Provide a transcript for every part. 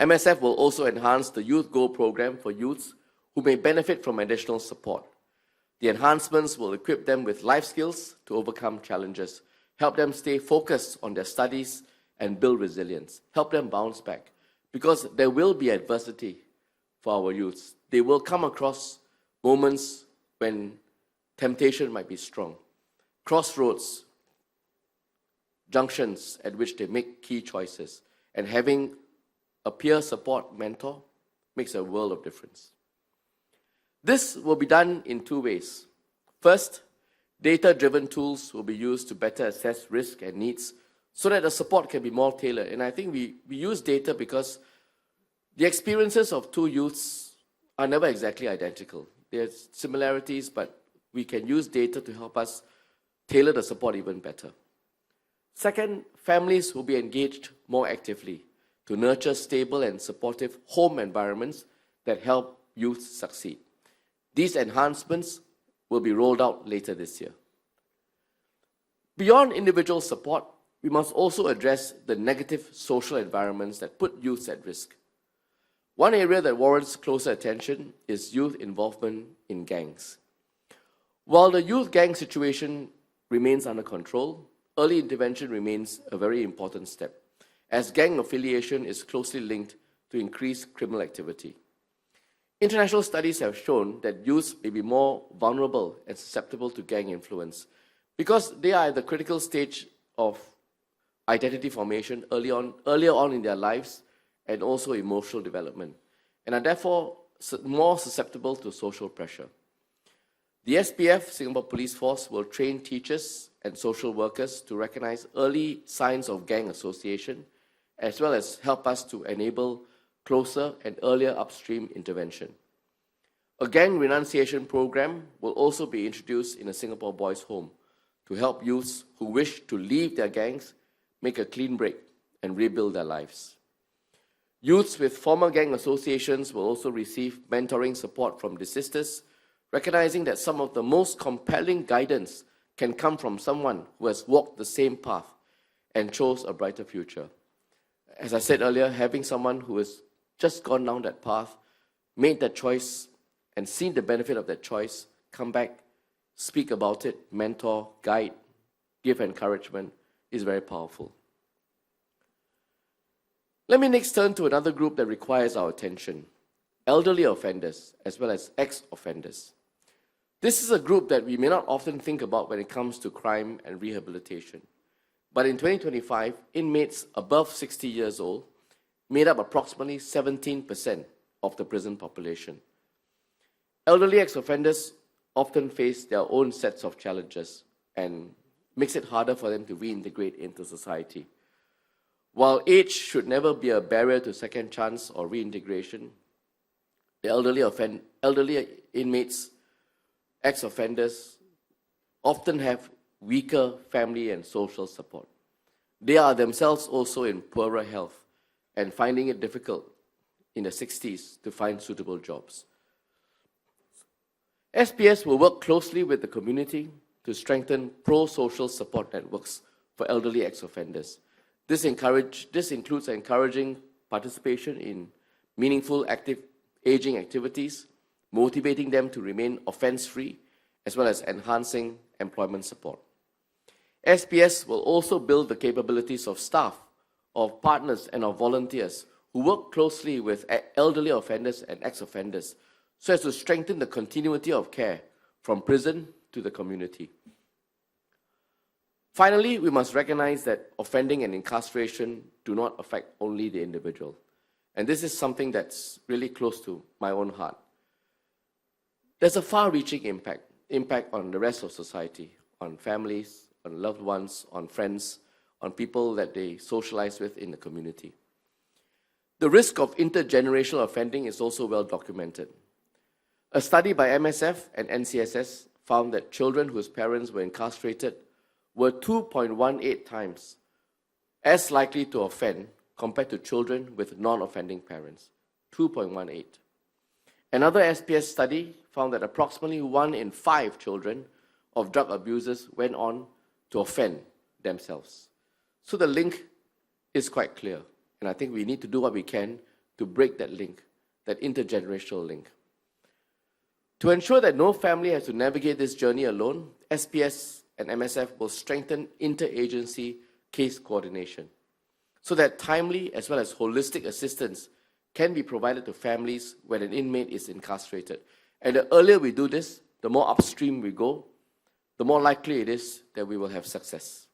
MSF will also enhance the Youth Go program for youths who may benefit from additional support. The enhancements will equip them with life skills to overcome challenges, help them stay focused on their studies and build resilience, help them bounce back. Because there will be adversity for our youths. They will come across moments when temptation might be strong, crossroads, junctions at which they make key choices, and having a peer support mentor makes a world of difference. This will be done in two ways. First, data-driven tools will be used to better assess risk and needs so that the support can be more tailored. And I think we use data because the experiences of two youths are never exactly identical. There's similarities, but we can use data to help us tailor the support even better. Second, families will be engaged more actively to nurture stable and supportive home environments that help youth succeed. These enhancements will be rolled out later this year. Beyond individual support, we must also address the negative social environments that put youths at risk. One area that warrants closer attention is youth involvement in gangs. While the youth gang situation remains under control, early intervention remains a very important step, as gang affiliation is closely linked to increased criminal activity. International studies have shown that youths may be more vulnerable and susceptible to gang influence because they are at the critical stage of identity formation earlier on in their lives and also emotional development, and are therefore more susceptible to social pressure. The SPF, Singapore Police Force, will train teachers and social workers to recognize early signs of gang association, as well as help us to enable closer and earlier upstream intervention. A gang renunciation program will also be introduced in a Singapore boys' home to help youths who wish to leave their gangs make a clean break and rebuild their lives. Youths with former gang associations will also receive mentoring support from desisters, recognizing that some of the most compelling guidance can come from someone who has walked the same path and chose a brighter future. As I said earlier, having someone who has just gone down that path, made that choice, and seen the benefit of that choice, come back, speak about it, mentor, guide, give encouragement, is very powerful. Let me next turn to another group that requires our attention: elderly offenders as well as ex-offenders. This is a group that we may not often think about when it comes to crime and rehabilitation. But in 2025, inmates above 60 years old made up approximately 17% of the prison population. Elderly ex-offenders often face their own sets of challenges and makes it harder for them to reintegrate into society. While age should never be a barrier to second chance or reintegration, the elderly inmates, ex-offenders, often have weaker family and social support. They are themselves also in poorer health and finding it difficult in their 60s to find suitable jobs. SPS will work closely with the community to strengthen pro-social support networks for elderly ex-offenders. This includes encouraging participation in meaningful active aging activities, motivating them to remain offense-free, as well as enhancing employment support. SPS will also build the capabilities of staff, of partners, and of volunteers who work closely with elderly offenders and ex-offenders so as to strengthen the continuity of care from prison to the community. Finally, we must recognize that offending and incarceration do not affect only the individual. And this is something that's really close to my own heart. There's a far-reaching impact on the rest of society, on families, on loved ones, on friends, on people that they socialize with in the community. The risk of intergenerational offending is also well documented. A study by MSF and NCSS found that children whose parents were incarcerated were 2.18 times as likely to offend compared to children with non-offending parents. 2.18. Another SPS study found that approximately 1 in 5 children of drug abusers went on to offend themselves. So the link is quite clear, and I think we need to do what we can to break that link, that intergenerational link. To ensure that no family has to navigate this journey alone, SPS and MSF will strengthen interagency case coordination so that timely as well as holistic assistance can be provided to families when an inmate is incarcerated. And the earlier we do this, the more upstream we go, the more likely it is that we will have success.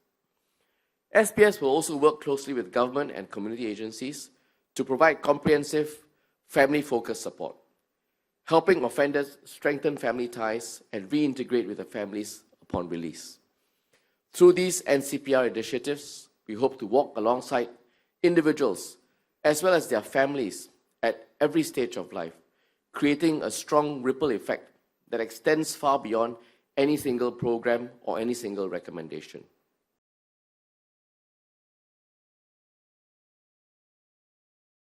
SPS will also work closely with government and community agencies to provide comprehensive family-focused support, helping offenders strengthen family ties and reintegrate with their families upon release. Through these NCPR initiatives, we hope to walk alongside individuals as well as their families at every stage of life, creating a strong ripple effect that extends far beyond any single program or any single recommendation.